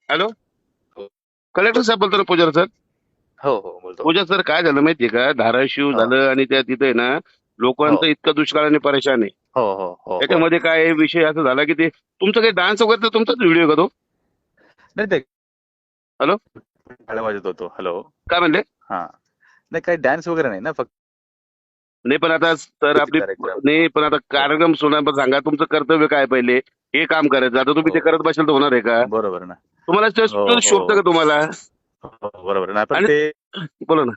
Hello. हो, collector साहेब बोलतो ना, पुजारी सर? हो, हो, बोलतो. पुजारी सर, काय झालं माहितीये का, धाराशिव हो, झालं आणि त्या तिथे ना हो, लोकांचं इतकं दुष्काळाने परेशान आहे. हो, हो, हो, हो. त्याच्यामध्ये काय विषय असा झाला की ते तुमचं काही डान्स वगैरे, तर तुमचाच व्हिडिओ का तो? नाही ते हॅलो. टाळ्या वाजत होतो. हॅलो. काय म्हणले? हां. नाही काही डान्स वगैरे नाही ना, फक्त नाही पण आता सर आपली, कार्यक्रम. नाही पण आता हो, कार्यक्रम सोडा, पण सांगा तुमचं कर्तव्य काय पहिले. हे काम करायचं, आता तुम्ही हो. ते करत बसाल तर होणार आहे का? बरोबर ना. तुम्हाला हो, शोभतं का हो. तुम्हाला? हो, बरोबर ना. पण आणि ते बोला ना.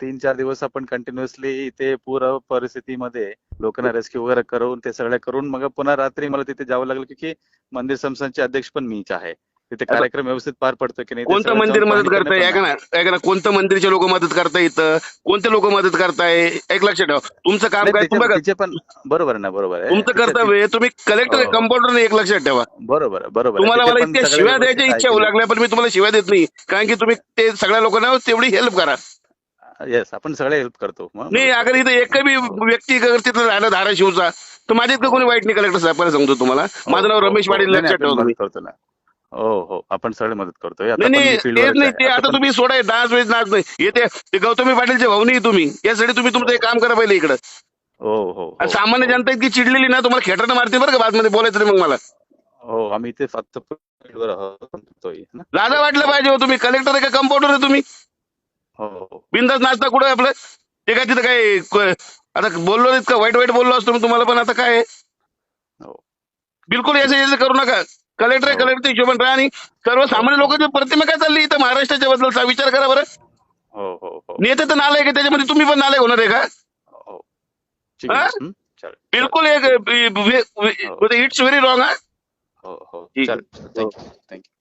3-4 दिवस आपण कंटिन्युअसली इथे पूर परिस्थितीमध्ये लोकांना रेस्क्यू वगैरे करून ते सगळं करून मग पुन्हा रात्री मला तिथे जावं लागलं, की मंदिर संस्थानचे अध्यक्ष पण मीच आहे. तिथे आता कार्यक्रम व्यवस्थित पार पडतो की नाही ते कोणतं सगळं जाऊन मंदिर मदत पाहणी करणे करताय? पण ऐका आहे. ना, ऐका ना, कोणतं मंदिरचे लोक मदत करताय इथं? कोणते लोक मदत करताय? एक लक्षात ठेवा, तुमचं काम नाही काय, त्याच्या तुम्ही बघा, तिचे पण बरोबर आहे ना, बरोबर आहे. तुमचं कर्तव्य आहे, तुम्ही कलेक्टर आहे, हो. कंपाऊंडर नाही, एक लक्षात ठेवा. बरोबर आहे, बरोबर आहे. तुम्हाला तिथे मला पण इतक्या सगळ्या शिव्या द्यायच्या व्यवस्थित इच्छा होऊ ऐकलं. लागल्या, पण मी तुम्हाला शिव्या देत नाही, कारण की तुम्ही ते सगळ्या लोकांना तेवढी हेल्प करा. येस, आपण सगळे हेल्प करतो. नाही, मदत अगर करतो. इथं एक बी हो, व्यक्ती अगर तिथं राहिला धाराशिवचा, तर माझ्या इतकं हो, कोणी वाईट नाही. कलेक्टर साहेब सांगतो तुम्हाला, हो, माझं नाव हो, रमेश हो. पाटील, नाही, नाही, लक्षात आपण ठेवा तुम्ही. मदत करतो ना. हो, हो. आपण सगळे मदत करतोय. आता नाही पण नाही, मी तेच फील्डवरच नाही, आहे. ते आता आता पण तुम्ही सोडा, डान्स वेज नाच नाही, ते गौतमी पाटीलचे भाऊ नाही तुम्ही, यासाठी तुम्ही तुमचं एक हो, काम करा पहिले इकडं. हो, हो, आणि हो, सामान्य हो. जनता इतकी चिडलेली ना, तुम्हाला खेटरनं मारते बरं का, बातमध्ये बोलायचं नाही मग मला. हो, आम्ही इथे फक्त फील्डवर आहोत करतोय ना. लाजा हो, वाटलं पाहिजे हो, तुम्ही कलेक्टर आहे का कंपाऊंडर आहे तुम्ही? हो, हो, बिंदास नाचता कुठं आहे आपलं? ते काय तिथं काय आता बोललो इतकं वाईट वाईट बोललो असतो मी तुम्हाला, पण आता काय आहे? हो. बिलकुल ठीक. याचं याचं करू नका. कलेक्टर आहे, हो, कलेक्टर हिशोबाने राहा. आणि हो, सर्वसामान्य हो, लोकांची प्रतिमा काय चालली इथं महाराष्ट्राच्या बद्दलचा विचार करा बरं. हो, हो, हो, नेते तर नालायक आहे, त्याच्यामध्ये तुम्ही पण नालायक होणार आहे का? हो. ठीक आहे हा? ना. चालेल, चालेल. बिलकुल एक ठीक. हो, इट्स व्हेरी रॉंग. हो, हो. ठीक चालेल. आहे. हो. Thank you. Thank you.